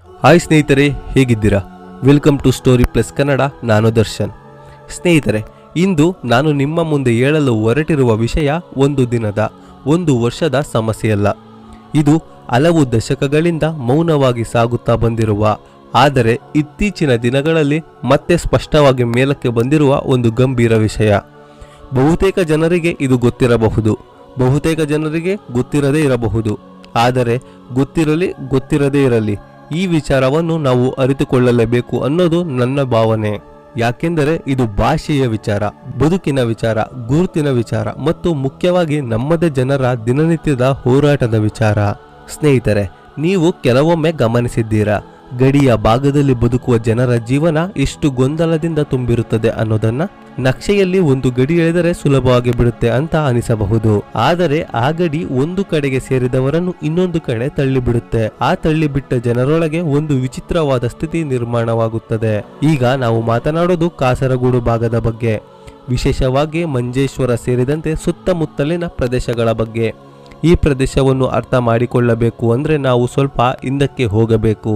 Hi ಸ್ನೇಹಿತರೆ, ಹೇಗಿದ್ದೀರಾ? Welcome to story plus Kannada. ನಾನು ದರ್ಶನ್. ಸ್ನೇಹಿತರೆ, ಇಂದು ನಾನು ನಿಮ್ಮ ಮುಂದೆ ಹೇಳಲು ಹೊರಟಿರುವ ವಿಷಯ ಒಂದು ದಿನದ, ಒಂದು ವರ್ಷದ ಸಮಸ್ಯೆಯಲ್ಲ. ಇದು ಹಲವು ದಶಕಗಳಿಂದ ಮೌನವಾಗಿ ಸಾಗುತ್ತಾ ಬಂದಿರುವ, ಆದರೆ ಇತ್ತೀಚಿನ ದಿನಗಳಲ್ಲಿ ಮತ್ತೆ ಸ್ಪಷ್ಟವಾಗಿ ಮೇಲಕ್ಕೆ ಬಂದಿರುವ ಒಂದು ಗಂಭೀರ ವಿಷಯ. ಬಹುತೇಕ ಜನರಿಗೆ ಇದು ಗೊತ್ತಿರಬಹುದು, ಬಹುತೇಕ ಜನರಿಗೆ ಗೊತ್ತಿರದೇ ಇರಬಹುದು. ಆದರೆ ಗೊತ್ತಿರದೇ ಇರಲಿ, ಈ ವಿಚಾರವನ್ನು ನಾವು ಅರಿತುಕೊಳ್ಳಲೇಬೇಕು ಅನ್ನೋದು ನನ್ನ ಭಾವನೆ. ಯಾಕೆಂದರೆ ಇದು ಭಾಷೆಯ ವಿಚಾರ, ಬದುಕಿನ ವಿಚಾರ, ಗುರುತಿನ ವಿಚಾರ ಮತ್ತು ಮುಖ್ಯವಾಗಿ ನಮ್ಮದೇ ಜನರ ದಿನನಿತ್ಯದ ಹೋರಾಟದ ವಿಚಾರ. ಸ್ನೇಹಿತರೆ, ನೀವು ಕೆಲವೊಮ್ಮೆ ಗಮನಿಸಿದ್ದೀರಾ, ಗಡಿಯ ಭಾಗದಲ್ಲಿ ಬದುಕುವ ಜನರ ಜೀವನ ಎಷ್ಟು ಗೊಂದಲದಿಂದ ತುಂಬಿರುತ್ತದೆ ಅನ್ನೋದನ್ನ. ನಕ್ಷೆಯಲ್ಲಿ ಒಂದು ಗಡಿ ಎಳೆದರೆ ಸುಲಭವಾಗಿ ಬಿಡುತ್ತೆ ಅಂತ ಅನಿಸಬಹುದು, ಆದರೆ ಆ ಗಡಿ ಒಂದು ಕಡೆಗೆ ಸೇರಿದವರನ್ನು ಇನ್ನೊಂದು ಕಡೆ ತಳ್ಳಿಬಿಡುತ್ತೆ. ಆ ತಳ್ಳಿಬಿಟ್ಟ ಜನರೊಳಗೆ ಒಂದು ವಿಚಿತ್ರವಾದ ಸ್ಥಿತಿ ನಿರ್ಮಾಣವಾಗುತ್ತದೆ. ಈಗ ನಾವು ಮಾತನಾಡೋದು ಕಾಸರಗೋಡು ಭಾಗದ ಬಗ್ಗೆ, ವಿಶೇಷವಾಗಿ ಮಂಜೇಶ್ವರ ಸೇರಿದಂತೆ ಸುತ್ತಮುತ್ತಲಿನ ಪ್ರದೇಶಗಳ ಬಗ್ಗೆ. ಈ ಪ್ರದೇಶವನ್ನು ಅರ್ಥ ಮಾಡಿಕೊಳ್ಳಬೇಕು ಅಂದ್ರೆ ನಾವು ಸ್ವಲ್ಪ ಹಿಂದಕ್ಕೆ ಹೋಗಬೇಕು.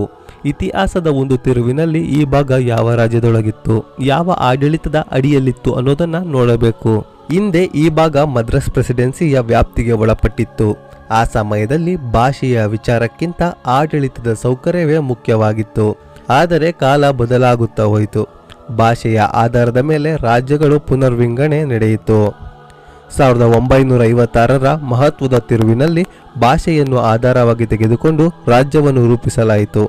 ಇತಿಹಾಸದ ಒಂದು ತಿರುವಿನಲ್ಲಿ ಈ ಭಾಗ ಯಾವ ರಾಜ್ಯದೊಳಗಿತ್ತು, ಯಾವ ಆಡಳಿತದ ಅಡಿಯಲ್ಲಿತ್ತು ಅನ್ನೋದನ್ನ ನೋಡಬೇಕು. ಹಿಂದೆ ಈ ಭಾಗ ಮದ್ರಾಸ್ ಪ್ರೆಸಿಡೆನ್ಸಿಯ ವ್ಯಾಪ್ತಿಗೆ ಒಳಪಟ್ಟಿತ್ತು. ಆ ಸಮಯದಲ್ಲಿ ಭಾಷೆಯ ವಿಚಾರಕ್ಕಿಂತ ಆಡಳಿತದ ಸೌಕರ್ಯವೇ ಮುಖ್ಯವಾಗಿತ್ತು. ಆದರೆ ಕಾಲ ಬದಲಾಗುತ್ತಾ ಹೋಯಿತು. ಭಾಷೆಯ ಆಧಾರದ ಮೇಲೆ ರಾಜ್ಯಗಳು ಪುನರ್ವಿಂಗಡಣೆ ನಡೆಯಿತು. 1956ರ ಮಹತ್ವದ ತಿರುವಿನಲ್ಲಿ ಭಾಷೆಯನ್ನು ಆಧಾರವಾಗಿ ತೆಗೆದುಕೊಂಡು ರಾಜ್ಯವನ್ನು ರೂಪಿಸಲಾಯಿತು.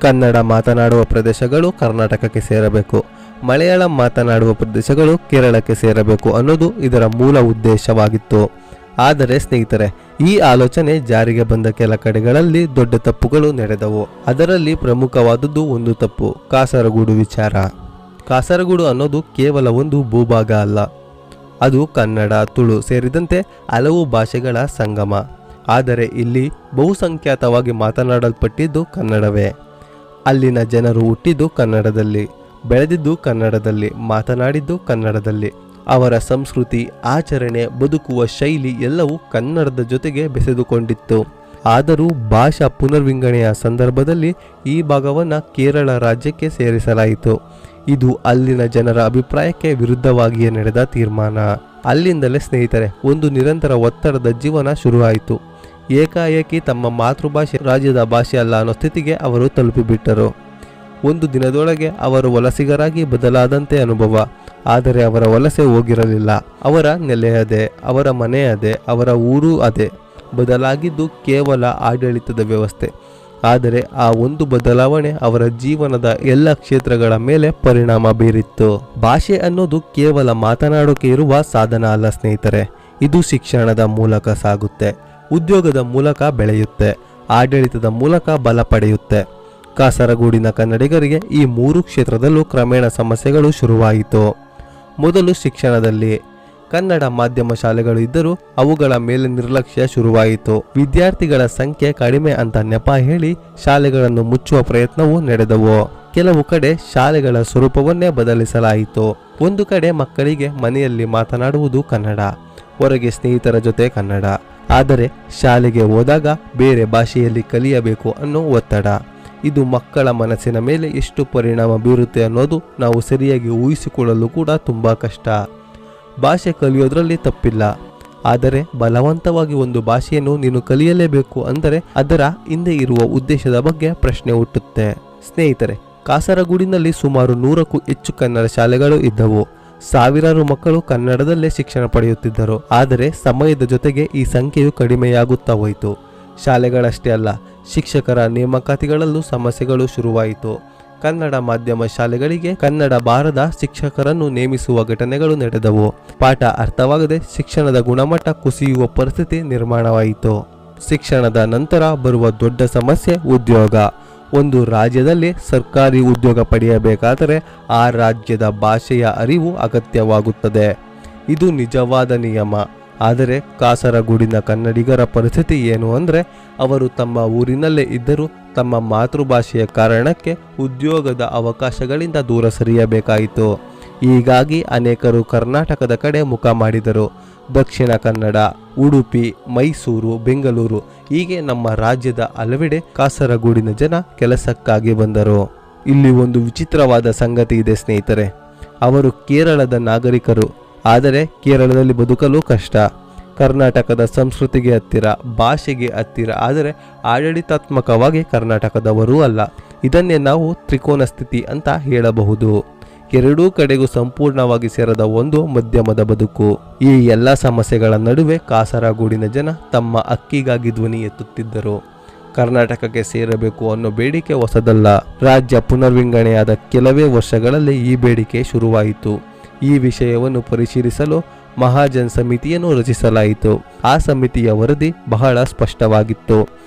ಕನ್ನಡ ಮಾತನಾಡುವ ಪ್ರದೇಶಗಳು ಕರ್ನಾಟಕಕ್ಕೆ ಸೇರಬೇಕು, ಮಲಯಾಳಂ ಮಾತನಾಡುವ ಪ್ರದೇಶಗಳು ಕೇರಳಕ್ಕೆ ಸೇರಬೇಕು ಅನ್ನೋದು ಇದರ ಮೂಲ ಉದ್ದೇಶವಾಗಿತ್ತು. ಆದರೆ ಸ್ನೇಹಿತರೆ, ಈ ಆಲೋಚನೆ ಜಾರಿಗೆ ಬಂದ ಕೆಲ ಕಡೆಗಳಲ್ಲಿ ದೊಡ್ಡ ತಪ್ಪುಗಳು ನಡೆದವು. ಅದರಲ್ಲಿ ಪ್ರಮುಖವಾದದ್ದು ಒಂದು ತಪ್ಪು, ಕಾಸರಗೋಡು ವಿಚಾರ. ಕಾಸರಗೋಡು ಅನ್ನೋದು ಕೇವಲ ಒಂದು ಭೂಭಾಗ ಅಲ್ಲ, ಅದು ಕನ್ನಡ, ತುಳು ಸೇರಿದಂತೆ ಹಲವು ಭಾಷೆಗಳ ಸಂಗಮ. ಆದರೆ ಇಲ್ಲಿ ಬಹುಸಂಖ್ಯಾತವಾಗಿ ಮಾತನಾಡಲ್ಪಟ್ಟಿದ್ದು ಕನ್ನಡವೇ. ಅಲ್ಲಿನ ಜನರು ಹುಟ್ಟಿದ್ದು ಕನ್ನಡದಲ್ಲಿ, ಬೆಳೆದಿದ್ದು ಕನ್ನಡದಲ್ಲಿ, ಮಾತನಾಡಿದ್ದು ಕನ್ನಡದಲ್ಲಿ. ಅವರ ಸಂಸ್ಕೃತಿ, ಆಚರಣೆ, ಬದುಕುವ ಶೈಲಿ ಎಲ್ಲವೂ ಕನ್ನಡದ ಜೊತೆಗೆ ಬೆಸೆದುಕೊಂಡಿತ್ತು. ಆದರೂ ಭಾಷಾ ಪುನರ್ವಿಂಗಡಣೆಯ ಸಂದರ್ಭದಲ್ಲಿ ಈ ಭಾಗವನ್ನು ಕೇರಳ ರಾಜ್ಯಕ್ಕೆ ಸೇರಿಸಲಾಯಿತು. ಇದು ಅಲ್ಲಿನ ಜನರ ಅಭಿಪ್ರಾಯಕ್ಕೆ ವಿರುದ್ಧವಾಗಿಯೇ ನಡೆದ ತೀರ್ಮಾನ. ಅಲ್ಲಿಂದಲೇ ಸ್ನೇಹಿತರೆ, ಒಂದು ನಿರಂತರ ಒತ್ತಡದ ಜೀವನ ಶುರುವಾಯಿತು. ಏಕಾಏಕಿ ತಮ್ಮ ಮಾತೃಭಾಷೆ ರಾಜ್ಯದ ಭಾಷೆ ಅಲ್ಲ ಅನ್ನೋ ಸ್ಥಿತಿಗೆ ಅವರು ತಲುಪಿಬಿಟ್ಟರು. ಒಂದು ದಿನದೊಳಗೆ ಅವರು ವಲಸಿಗರಾಗಿ ಬದಲಾದಂತೆ ಅನುಭವ. ಆದರೆ ಅವರ ವಲಸೆ ಹೋಗಿರಲಿಲ್ಲ. ಅವರ ನೆಲೆ ಅದೇ, ಅವರ ಮನೆ ಅದೇ, ಅವರ ಊರು ಅದೇ. ಬದಲಾಗಿದ್ದು ಕೇವಲ ಆಡಳಿತದ ವ್ಯವಸ್ಥೆ. ಆದರೆ ಆ ಒಂದು ಬದಲಾವಣೆ ಅವರ ಜೀವನದ ಎಲ್ಲ ಕ್ಷೇತ್ರಗಳ ಮೇಲೆ ಪರಿಣಾಮ ಬೀರಿತ್ತು. ಭಾಷೆ ಅನ್ನೋದು ಕೇವಲ ಮಾತನಾಡೋಕೆ ಇರುವ ಸಾಧನ ಅಲ್ಲ ಸ್ನೇಹಿತರೆ. ಇದು ಶಿಕ್ಷಣದ ಮೂಲಕ ಸಾಗುತ್ತೆ, ಉದ್ಯೋಗದ ಮೂಲಕ ಬೆಳೆಯುತ್ತೆ, ಆಡಳಿತದ ಮೂಲಕ ಬಲ ಪಡೆಯುತ್ತೆ. ಕಾಸರಗೋಡಿನ ಕನ್ನಡಿಗರಿಗೆ ಈ ಮೂರು ಕ್ಷೇತ್ರದಲ್ಲೂ ಕ್ರಮೇಣ ಸಮಸ್ಯೆಗಳು ಶುರುವಾಯಿತು. ಮೊದಲು ಶಿಕ್ಷಣದಲ್ಲಿ ಕನ್ನಡ ಮಾಧ್ಯಮ ಶಾಲೆಗಳು ಇದ್ದರೂ ಅವುಗಳ ಮೇಲೆ ನಿರ್ಲಕ್ಷ್ಯ ಶುರುವಾಯಿತು. ವಿದ್ಯಾರ್ಥಿಗಳ ಸಂಖ್ಯೆ ಕಡಿಮೆ ಅಂತ ನೆಪ ಹೇಳಿ ಶಾಲೆಗಳನ್ನು ಮುಚ್ಚುವ ಪ್ರಯತ್ನವೂ ನಡೆದವು. ಕೆಲವು ಕಡೆ ಶಾಲೆಗಳ ಸ್ವರೂಪವನ್ನೇ ಬದಲಿಸಲಾಯಿತು. ಒಂದು ಕಡೆ ಮಕ್ಕಳಿಗೆ ಮನೆಯಲ್ಲಿ ಮಾತನಾಡುವುದು ಕನ್ನಡ, ಹೊರಗೆ ಸ್ನೇಹಿತರ ಜೊತೆ ಕನ್ನಡ, ಆದರೆ ಶಾಲೆಗೆ ಹೋದಾಗ ಬೇರೆ ಭಾಷೆಯಲ್ಲಿ ಕಲಿಯಬೇಕು ಅನ್ನೋ ಒತ್ತಡ. ಇದು ಮಕ್ಕಳ ಮನಸ್ಸಿನ ಮೇಲೆ ಎಷ್ಟು ಪರಿಣಾಮ ಬೀರುತ್ತೆ ಅನ್ನೋದು ನಾವು ಸರಿಯಾಗಿ ಊಹಿಸಿಕೊಳ್ಳಲು ಕೂಡ ತುಂಬಾ ಕಷ್ಟ. ಭಾಷೆ ಕಲಿಯೋದ್ರಲ್ಲಿ ತಪ್ಪಿಲ್ಲ, ಆದರೆ ಬಲವಂತವಾಗಿ ಒಂದು ಭಾಷೆಯನ್ನು ನೀನು ಕಲಿಯಲೇಬೇಕು ಅಂದರೆ ಅದರ ಹಿಂದೆ ಇರುವ ಉದ್ದೇಶದ ಬಗ್ಗೆ ಪ್ರಶ್ನೆ ಹುಟ್ಟುತ್ತೆ. ಸ್ನೇಹಿತರೆ, ಕಾಸರಗೋಡಿನಲ್ಲಿ ಸುಮಾರು 100ಕ್ಕೂ ಹೆಚ್ಚು ಕನ್ನಡ ಶಾಲೆಗಳು ಇದ್ದವು. ಸಾವಿರಾರು ಮಕ್ಕಳು ಕನ್ನಡದಲ್ಲೇ ಶಿಕ್ಷಣ ಪಡೆಯುತ್ತಿದ್ದರು. ಆದರೆ ಸಮಯದ ಜೊತೆಗೆ ಈ ಸಂಖ್ಯೆಯು ಕಡಿಮೆಯಾಗುತ್ತಾ ಹೋಯಿತು. ಶಾಲೆಗಳಷ್ಟೇ ಅಲ್ಲ, ಶಿಕ್ಷಕರ ನೇಮಕಾತಿಗಳಲ್ಲೂ ಸಮಸ್ಯೆಗಳು ಶುರುವಾಯಿತು. ಕನ್ನಡ ಮಾಧ್ಯಮ ಶಾಲೆಗಳಿಗೆ ಕನ್ನಡ ಬಾರದ ಶಿಕ್ಷಕರನ್ನು ನೇಮಿಸುವ ಘಟನೆಗಳು ನಡೆದವು. ಪಾಠ ಅರ್ಥವಾಗದೆ ಶಿಕ್ಷಣದ ಗುಣಮಟ್ಟ ಕುಸಿಯುವ ಪರಿಸ್ಥಿತಿ ನಿರ್ಮಾಣವಾಯಿತು. ಶಿಕ್ಷಣದ ನಂತರ ಬರುವ ದೊಡ್ಡ ಸಮಸ್ಯೆ ಉದ್ಯೋಗ. ಒಂದು ರಾಜ್ಯದಲ್ಲಿ ಸರ್ಕಾರಿ ಉದ್ಯೋಗ ಪಡೆಯಬೇಕಾದರೆ ಆ ರಾಜ್ಯದ ಭಾಷೆಯ ಅರಿವು ಅಗತ್ಯವಾಗುತ್ತದೆ. ಇದು ನಿಜವಾದ ನಿಯಮ. ಆದರೆ ಕಾಸರಗೋಡಿನ ಕನ್ನಡಿಗರ ಪರಿಸ್ಥಿತಿ ಏನು ಅಂದರೆ, ಅವರು ತಮ್ಮ ಊರಿನಲ್ಲೇ ಇದ್ದರೂ ತಮ್ಮ ಮಾತೃಭಾಷೆಯ ಕಾರಣಕ್ಕೆ ಉದ್ಯೋಗದ ಅವಕಾಶಗಳಿಂದ ದೂರ ಸರಿಯಬೇಕಾಯಿತು. ಹೀಗಾಗಿ ಅನೇಕರು ಕರ್ನಾಟಕದ ಕಡೆ ಮುಖ ಮಾಡಿದರು. ದಕ್ಷಿಣ ಕನ್ನಡ, ಉಡುಪಿ, ಮೈಸೂರು, ಬೆಂಗಳೂರು ಹೀಗೆ ನಮ್ಮ ರಾಜ್ಯದ ಹಲವೆಡೆ ಕಾಸರಗೋಡಿನ ಜನ ಕೆಲಸಕ್ಕಾಗಿ ಬಂದರು. ಇಲ್ಲಿ ಒಂದು ವಿಚಿತ್ರವಾದ ಸಂಗತಿ ಇದೆ ಸ್ನೇಹಿತರೆ. ಅವರು ಕೇರಳದ ನಾಗರಿಕರು, ಆದರೆ ಕೇರಳದಲ್ಲಿ ಬದುಕಲು ಕಷ್ಟ. ಕರ್ನಾಟಕದ ಸಂಸ್ಕೃತಿಗೆ ಹತ್ತಿರ, ಭಾಷೆಗೆ ಹತ್ತಿರ, ಆದರೆ ಆಡಳಿತಾತ್ಮಕವಾಗಿ ಕರ್ನಾಟಕದವರೂ ಅಲ್ಲ. ಇದನ್ನೇ ನಾವು ತ್ರಿಕೋನ ಸ್ಥಿತಿ ಅಂತ ಹೇಳಬಹುದು. ಎರಡೂ ಕಡೆಗೂ ಸಂಪೂರ್ಣವಾಗಿ ಸೇರದ ಒಂದು ಮಧ್ಯಮದ ಬದುಕು. ಈ ಎಲ್ಲ ಸಮಸ್ಯೆಗಳ ನಡುವೆ ಕಾಸರಗೋಡಿನ ಜನ ತಮ್ಮ ಹಕ್ಕಿಗಾಗಿ ಧ್ವನಿ ಎತ್ತುತ್ತಿದ್ದರು. ಕರ್ನಾಟಕಕ್ಕೆ ಸೇರಬೇಕು ಅನ್ನೋ ಬೇಡಿಕೆ ಹೊಸದಲ್ಲ. ರಾಜ್ಯ ಪುನರ್ವಿಂಗಡಣೆಯಾದ ಕೆಲವೇ ವರ್ಷಗಳಲ್ಲಿ ಈ ಬೇಡಿಕೆ ಶುರುವಾಯಿತು. ಈ ವಿಷಯವನ್ನು ಪರಿಶೀಲಿಸಲು ಮಹಾಜನ್ ಸಮಿತಿಯನ್ನು ರಚಿಸಲಾಯಿತು. ಆ ಸಮಿತಿಯ ವರದಿ ಬಹಳ ಸ್ಪಷ್ಟವಾಗಿತ್ತು.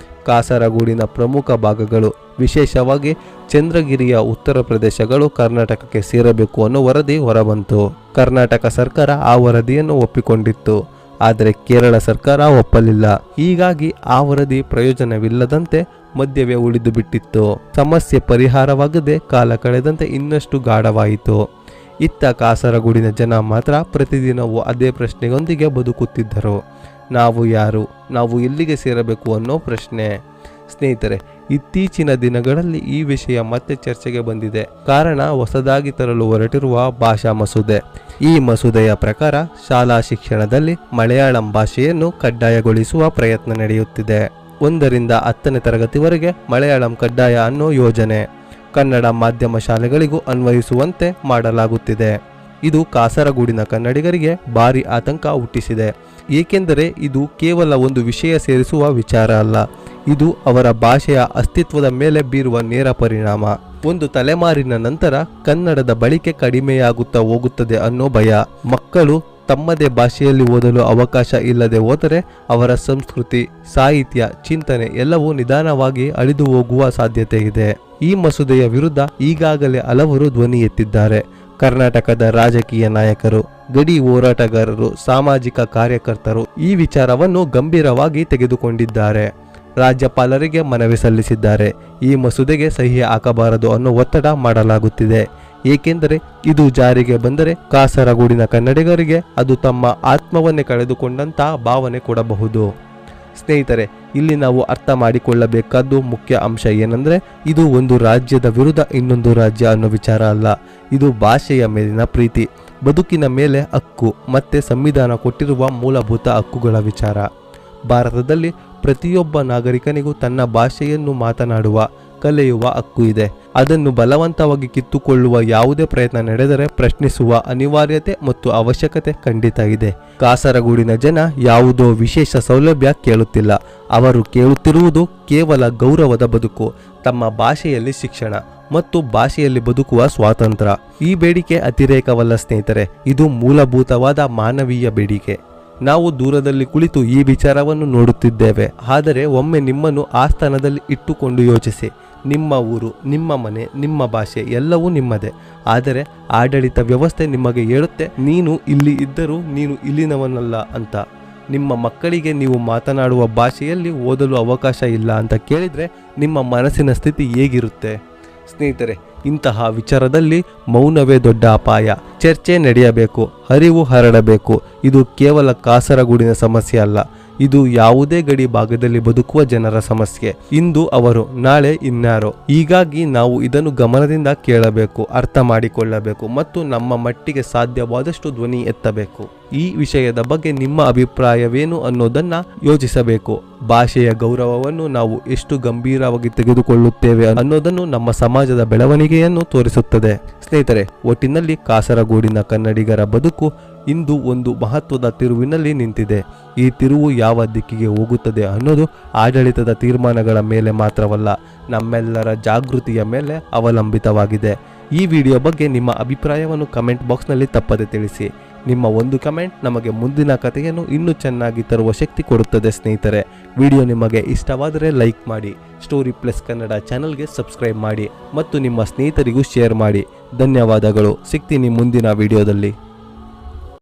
ಕಾಸರಗೋಡಿನ ಪ್ರಮುಖ ಭಾಗಗಳು, ವಿಶೇಷವಾಗಿ ಚಂದ್ರಗಿರಿಯ ಉತ್ತರ ಪ್ರದೇಶಗಳು ಕರ್ನಾಟಕಕ್ಕೆ ಸೇರಬೇಕು ಅನ್ನೋ ವರದಿ ಹೊರಬಂತು. ಕರ್ನಾಟಕ ಸರ್ಕಾರ ಆ ವರದಿಯನ್ನು ಒಪ್ಪಿಕೊಂಡಿತ್ತು, ಆದರೆ ಕೇರಳ ಸರ್ಕಾರ ಒಪ್ಪಲಿಲ್ಲ. ಹೀಗಾಗಿ ಆ ವರದಿ ಪ್ರಯೋಜನವಿಲ್ಲದಂತೆ ಮಧ್ಯವೇ ಉಳಿದು ಬಿಟ್ಟಿತ್ತು. ಸಮಸ್ಯೆ ಪರಿಹಾರವಾಗದೆ ಕಾಲ ಕಳೆದಂತೆ ಇನ್ನಷ್ಟು ಗಾಢವಾಯಿತು. ಇತ್ತ ಕಾಸರಗೋಡಿನ ಜನ ಮಾತ್ರ ಪ್ರತಿದಿನವೂ ಅದೇ ಪ್ರಶ್ನೆಯೊಂದಿಗೆ ಬದುಕುತ್ತಿದ್ದರು. ನಾವು ಯಾರು, ನಾವು ಎಲ್ಲಿಗೆ ಸೇರಬೇಕು ಅನ್ನೋ ಪ್ರಶ್ನೆ. ಸ್ನೇಹಿತರೆ, ಇತ್ತೀಚಿನ ದಿನಗಳಲ್ಲಿ ಈ ವಿಷಯ ಮತ್ತೆ ಚರ್ಚೆಗೆ ಬಂದಿದೆ. ಕಾರಣ ಹೊಸದಾಗಿ ತರಲು ಹೊರಟಿರುವ ಭಾಷಾ ಮಸೂದೆ. ಈ ಮಸೂದೆಯ ಪ್ರಕಾರ ಶಾಲಾ ಶಿಕ್ಷಣದಲ್ಲಿ ಮಲಯಾಳಂ ಭಾಷೆಯನ್ನು ಕಡ್ಡಾಯಗೊಳಿಸುವ ಪ್ರಯತ್ನ ನಡೆಯುತ್ತಿದೆ. 1ರಿಂದ 10ನೇ ತರಗತಿವರೆಗೆ ಮಲಯಾಳಂ ಕಡ್ಡಾಯ ಅನ್ನೋ ಯೋಜನೆ ಕನ್ನಡ ಮಾಧ್ಯಮ ಶಾಲೆಗಳಿಗೂ ಅನ್ವಯಿಸುವಂತೆ ಮಾಡಲಾಗುತ್ತಿದೆ. ಇದು ಕಾಸರಗೋಡಿನ ಕನ್ನಡಿಗರಿಗೆ ಭಾರಿ ಆತಂಕ ಹುಟ್ಟಿಸಿದೆ. ಏಕೆಂದರೆ ಇದು ಕೇವಲ ಒಂದು ವಿಷಯ ಸೇರಿಸುವ ವಿಚಾರ ಅಲ್ಲ, ಇದು ಅವರ ಭಾಷೆಯ ಅಸ್ತಿತ್ವದ ಮೇಲೆ ಬೀರುವ ನೇರ ಪರಿಣಾಮ. ಒಂದು ತಲೆಮಾರಿನ ನಂತರ ಕನ್ನಡದ ಬಳಕೆ ಕಡಿಮೆಯಾಗುತ್ತಾ ಹೋಗುತ್ತದೆ ಅನ್ನೋ ಭಯ. ಮಕ್ಕಳು ತಮ್ಮದೇ ಭಾಷೆಯಲ್ಲಿ ಓದಲು ಅವಕಾಶ ಇಲ್ಲದೆ ಹೋದರೆ ಅವರ ಸಂಸ್ಕೃತಿ, ಸಾಹಿತ್ಯ, ಚಿಂತನೆ ಎಲ್ಲವೂ ನಿಧಾನವಾಗಿ ಅಳಿದು ಹೋಗುವ ಸಾಧ್ಯತೆ ಇದೆ. ಈ ಮಸೂದೆಯ ವಿರುದ್ಧ ಈಗಾಗಲೇ ಹಲವರು ಧ್ವನಿ ಎತ್ತಿದ್ದಾರೆ. ಕರ್ನಾಟಕದ ರಾಜಕೀಯ ನಾಯಕರು, ಗಡಿ ಹೋರಾಟಗಾರರು, ಸಾಮಾಜಿಕ ಕಾರ್ಯಕರ್ತರು ಈ ವಿಚಾರವನ್ನು ಗಂಭೀರವಾಗಿ ತೆಗೆದುಕೊಂಡಿದ್ದಾರೆ. ರಾಜ್ಯಪಾಲರಿಗೆ ಮನವಿ ಸಲ್ಲಿಸಿದ್ದಾರೆ. ಈ ಮಸೂದೆಗೆ ಸಹಿ ಹಾಕಬಾರದು ಅನ್ನೋ ಒತ್ತಡ ಮಾಡಲಾಗುತ್ತಿದೆ. ಏಕೆಂದರೆ ಇದು ಜಾರಿಗೆ ಬಂದರೆ ಕಾಸರಗೋಡಿನ ಕನ್ನಡಿಗರಿಗೆ ಅದು ತಮ್ಮ ಆತ್ಮವನ್ನೇ ಕಳೆದುಕೊಂಡಂತಹ ಭಾವನೆ ಕೊಡಬಹುದು. ಸ್ನೇಹಿತರೆ, ಇಲ್ಲಿ ನಾವು ಅರ್ಥ ಮಾಡಿಕೊಳ್ಳಬೇಕಾದ್ದು ಮುಖ್ಯ ಅಂಶ ಏನಂದ್ರೆ, ಇದು ಒಂದು ರಾಜ್ಯದ ವಿರುದ್ಧ ಇನ್ನೊಂದು ರಾಜ್ಯ ಅನ್ನೋ ವಿಚಾರ ಅಲ್ಲ. ಇದು ಭಾಷೆಯ ಮೇಲಿನ ಪ್ರೀತಿ, ಬದುಕಿನ ಮೇಲೆ ಹಕ್ಕು ಮತ್ತೆ ಸಂವಿಧಾನ ಕೊಟ್ಟಿರುವ ಮೂಲಭೂತ ಹಕ್ಕುಗಳ ವಿಚಾರ. ಭಾರತದಲ್ಲಿ ಪ್ರತಿಯೊಬ್ಬ ನಾಗರಿಕನಿಗೂ ತನ್ನ ಭಾಷೆಯನ್ನು ಮಾತನಾಡುವ, ಕಲಿಯುವ ಹಕ್ಕು ಇದೆ. ಅದನ್ನು ಬಲವಂತವಾಗಿ ಕಿತ್ತುಕೊಳ್ಳುವ ಯಾವುದೇ ಪ್ರಯತ್ನ ನಡೆದರೆ ಪ್ರಶ್ನಿಸುವ ಅನಿವಾರ್ಯತೆ ಮತ್ತು ಅವಶ್ಯಕತೆ ಖಂಡಿತ ಇದೆ. ಕಾಸರಗೋಡಿನ ಜನ ಯಾವುದೋ ವಿಶೇಷ ಸೌಲಭ್ಯ ಕೇಳುತ್ತಿಲ್ಲ. ಅವರು ಕೇಳುತ್ತಿರುವುದು ಕೇವಲ ಗೌರವದ ಬದುಕು, ತಮ್ಮ ಭಾಷೆಯಲ್ಲಿ ಶಿಕ್ಷಣ ಮತ್ತು ಭಾಷೆಯಲ್ಲಿ ಬದುಕುವ ಸ್ವಾತಂತ್ರ್ಯ. ಈ ಬೇಡಿಕೆ ಅತಿರೇಕವಲ್ಲ ಸ್ನೇಹಿತರೆ, ಇದು ಮೂಲಭೂತವಾದ ಮಾನವೀಯ ಬೇಡಿಕೆ. ನಾವು ದೂರದಲ್ಲಿ ಕುಳಿತು ಈ ವಿಚಾರವನ್ನು ನೋಡುತ್ತಿದ್ದೇವೆ, ಆದರೆ ಒಮ್ಮೆ ನಿಮ್ಮನ್ನು ಆ ಸ್ಥಾನದಲ್ಲಿ ಇಟ್ಟುಕೊಂಡು ಯೋಚಿಸಿ. ನಿಮ್ಮ ಊರು, ನಿಮ್ಮ ಮನೆ, ನಿಮ್ಮ ಭಾಷೆ ಎಲ್ಲವೂ ನಿಮ್ಮದೇ. ಆದರೆ ಆಡಳಿತ ವ್ಯವಸ್ಥೆ ನಿಮಗೆ ಹೇಳುತ್ತೆ ನೀನು ಇಲ್ಲಿ ಇದ್ದರೂ ನೀನು ಇಲ್ಲಿನವನಲ್ಲ ಅಂತ. ನಿಮ್ಮ ಮಕ್ಕಳಿಗೆ ನೀವು ಮಾತನಾಡುವ ಭಾಷೆಯಲ್ಲಿ ಓದಲು ಅವಕಾಶ ಇಲ್ಲ ಅಂತ ಕೇಳಿದರೆ ನಿಮ್ಮ ಮನಸ್ಸಿನ ಸ್ಥಿತಿ ಹೇಗಿರುತ್ತೆ? ಸ್ನೇಹಿತರೆ, ಇಂತಹ ವಿಚಾರದಲ್ಲಿ ಮೌನವೇ ದೊಡ್ಡ ಅಪಾಯ. ಚರ್ಚೆ ನಡೆಯಬೇಕು, ಅರಿವು ಹರಡಬೇಕು. ಇದು ಕೇವಲ ಕಾಸರಗೋಡಿನ ಸಮಸ್ಯೆ ಅಲ್ಲ, ಇದು ಯಾವುದೇ ಗಡಿ ಭಾಗದಲ್ಲಿ ಬದುಕುವ ಜನರ ಸಮಸ್ಯೆ. ಇಂದು ಅವರು, ನಾಳೆ ಇನ್ಯಾರೋ. ಹೀಗಾಗಿ ನಾವು ಇದನ್ನು ಗಮನದಿಂದ ಕೇಳಬೇಕು, ಅರ್ಥ ಮಾಡಿಕೊಳ್ಳಬೇಕು ಮತ್ತು ನಮ್ಮ ಮಟ್ಟಿಗೆ ಸಾಧ್ಯವಾದಷ್ಟು ಧ್ವನಿ ಎತ್ತಬೇಕು. ಈ ವಿಷಯದ ಬಗ್ಗೆ ನಿಮ್ಮ ಅಭಿಪ್ರಾಯವೇನು ಅನ್ನೋದನ್ನ ಯೋಚಿಸಬೇಕು. ಭಾಷೆಯ ಗೌರವವನ್ನು ನಾವು ಎಷ್ಟು ಗಂಭೀರವಾಗಿ ತೆಗೆದುಕೊಳ್ಳುತ್ತೇವೆ ಅನ್ನೋದನ್ನು ನಮ್ಮ ಸಮಾಜದ ಬೆಳವಣಿಗೆಯನ್ನು ತೋರಿಸುತ್ತದೆ. ಸ್ನೇಹಿತರೆ, ಒಟ್ಟಿನಲ್ಲಿ ಕಾಸರಗೋಡಿನ ಕನ್ನಡಿಗರ ಬದುಕು ಇಂದು ಒಂದು ಮಹತ್ವದ ತಿರುವಿನಲ್ಲಿ ನಿಂತಿದೆ. ಈ ತಿರುವು ಯಾವ ದಿಕ್ಕಿಗೆ ಹೋಗುತ್ತದೆ ಅನ್ನೋದು ಆಡಳಿತದ ತೀರ್ಮಾನಗಳ ಮೇಲೆ ಮಾತ್ರವಲ್ಲ, ನಮ್ಮೆಲ್ಲರ ಜಾಗೃತಿಯ ಮೇಲೆ ಅವಲಂಬಿತವಾಗಿದೆ. ಈ ವಿಡಿಯೋ ಬಗ್ಗೆ ನಿಮ್ಮ ಅಭಿಪ್ರಾಯವನ್ನು ಕಮೆಂಟ್ ಬಾಕ್ಸ್ನಲ್ಲಿ ತಪ್ಪದೆ ತಿಳಿಸಿ. ನಿಮ್ಮ ಒಂದು ಕಮೆಂಟ್ ನಮಗೆ ಮುಂದಿನ ಕಥೆಯನ್ನು ಇನ್ನೂ ಚೆನ್ನಾಗಿ ತರುವ ಶಕ್ತಿ ಕೊಡುತ್ತದೆ. ಸ್ನೇಹಿತರೆ, ವಿಡಿಯೋ ನಿಮಗೆ ಇಷ್ಟವಾದರೆ ಲೈಕ್ ಮಾಡಿ, ಸ್ಟೋರಿ ಪ್ಲಸ್ ಕನ್ನಡ ಚಾನಲ್ಗೆ ಸಬ್ಸ್ಕ್ರೈಬ್ ಮಾಡಿ ಮತ್ತು ನಿಮ್ಮ ಸ್ನೇಹಿತರಿಗೂ ಶೇರ್ ಮಾಡಿ. ಧನ್ಯವಾದಗಳು. ಸಿಗ್ತೀನಿ ಮುಂದಿನ ವಿಡಿಯೋದಲ್ಲಿ.